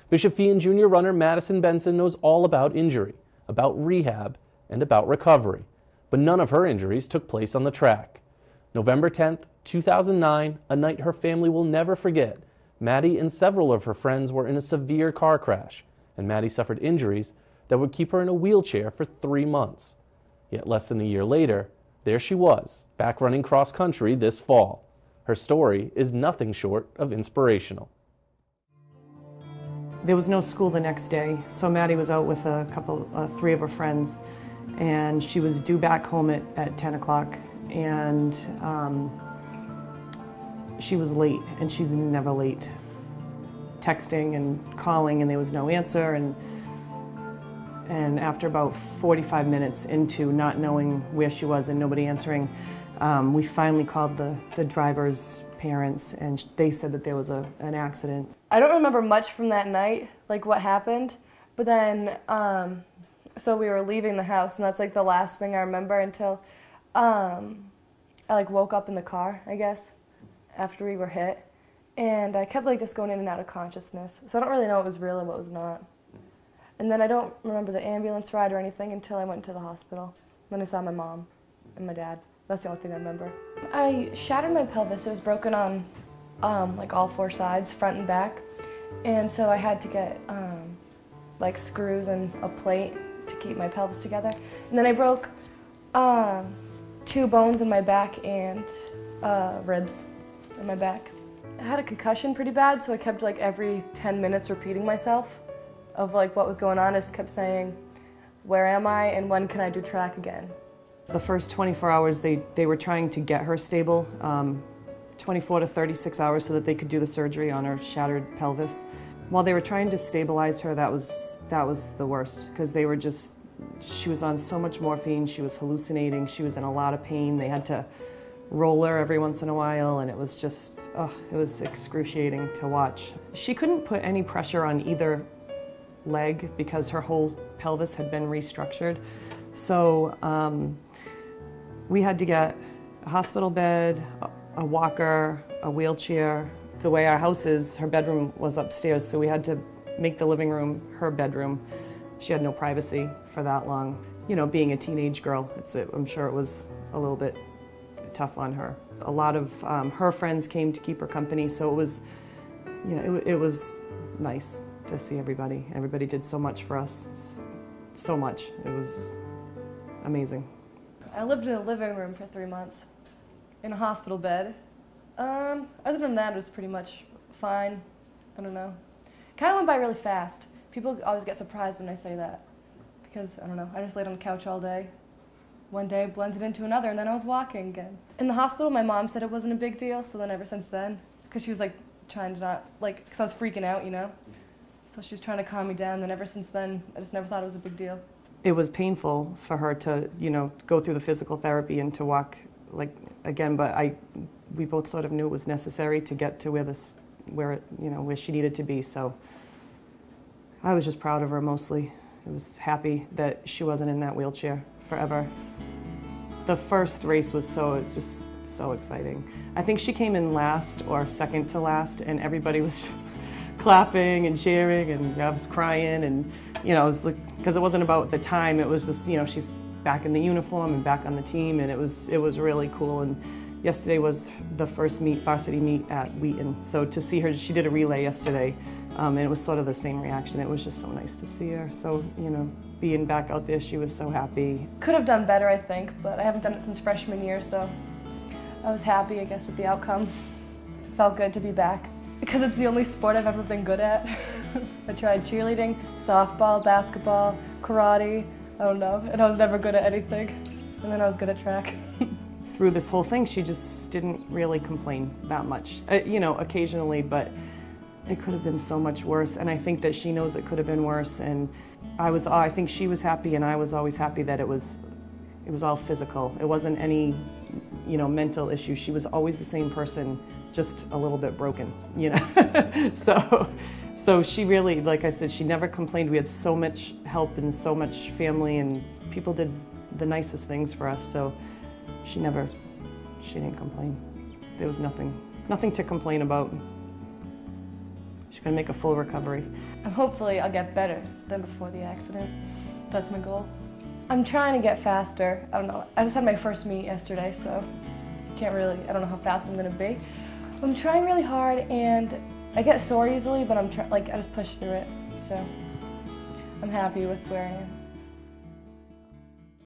Bishop Feehan Jr. runner Maddie Benson knows all about injury, about rehab, and about recovery, but none of her injuries took place on the track. November 10th, 2009, a night her family will never forget, Maddie and several of her friends were in a severe car crash, and Maddie suffered injuries that would keep her in a wheelchair for 3 months. Yet less than a year later, there she was, back running cross country this fall. Her story is nothing short of inspirational. There was no school the next day, so Maddie was out with three of her friends, and she was due back home at 10 o'clock, and she was late, and she's never late. Texting and calling, and there was no answer, and after about 45 minutes into not knowing where she was and nobody answering, we finally called the driver's parents, and they said that there was an accident. I don't remember much from that night, like what happened, but then, so we were leaving the house, and that's like the last thing I remember until I like woke up in the car, I guess, after we were hit, and I kept like just going in and out of consciousness, so I don't really know what was real and what was not. And then I don't remember the ambulance ride or anything until I went to the hospital. Then I saw my mom and my dad. That's the only thing I remember. I shattered my pelvis. It was broken on like all 4 sides, front and back. And so I had to get like screws and a plate to keep my pelvis together. And then I broke 2 bones in my back and ribs in my back. I had a concussion pretty bad, so I kept like every 10 minutes repeating myself of like what was going on. I just kept saying, where am I and when can I do track again? The first 24 hours they were trying to get her stable, 24 to 36 hours so that they could do the surgery on her shattered pelvis. While they were trying to stabilize her, that was the worst, because she was on so much morphine, she was hallucinating, she was in a lot of pain. They had to roll her every once in a while, and it was just, it was excruciating to watch. She couldn't put any pressure on either leg because her whole pelvis had been restructured. So we had to get a hospital bed, a walker, a wheelchair. The way our house is, her bedroom was upstairs, so we had to make the living room her bedroom. She had no privacy for that long. You know, being a teenage girl, I'm sure it was a little bit tough on her. A lot of her friends came to keep her company, so it was, you know, it was nice to see everybody. Everybody did so much for us, so much. It was amazing. I lived in a living room for 3 months, in a hospital bed. Other than that, it was pretty much fine. I don't know. Kind of went by really fast. People always get surprised when I say that, because, I don't know, I just laid on the couch all day. One day blended into another, and then I was walking again. In the hospital, my mom said it wasn't a big deal, so then ever since then, because she was like trying to not, like, because I was freaking out, you know? So she was trying to calm me down, and ever since then, I just never thought it was a big deal. It was painful for her to, you know, go through the physical therapy and to walk, like, again, but we both sort of knew it was necessary to get to where she needed to be, so I was just proud of her mostly. I was happy that she wasn't in that wheelchair forever. The first race was just so exciting. I think she came in last or second to last, and everybody was clapping and cheering, and I was crying, and you know, it was like, because it wasn't about the time, it was just, you know, she's back in the uniform and back on the team, and it was really cool. And yesterday was the first varsity meet at Wheaton, so to see her, she did a relay yesterday, and it was sort of the same reaction. It was just so nice to see her. So, you know, being back out there, she was so happy. Could have done better, I think, but I haven't done it since freshman year, so I was happy, I guess, with the outcome. It felt good to be back, because it's the only sport I've ever been good at. I tried cheerleading, softball, basketball, karate, I don't know, and I was never good at anything. And then I was good at track. Through this whole thing, she just didn't really complain that much. You know, occasionally, but it could have been so much worse, and I think that she knows it could have been worse, and I think she was happy, and I was always happy that it was all physical. It wasn't any, you know, mental issue. She was always the same person, just a little bit broken, you know. So she really, like I said, she never complained. We had so much help and so much family, and people did the nicest things for us, so she didn't complain. There was nothing to complain about. She She's going to make a full recovery. And hopefully I'll get better than before the accident. That's my goal. I'm trying to get faster. I don't know. I just had my first meet yesterday, so I don't know how fast I'm going to be. I'm trying really hard, and I get sore easily, but I just push through it. So I'm happy with where I am.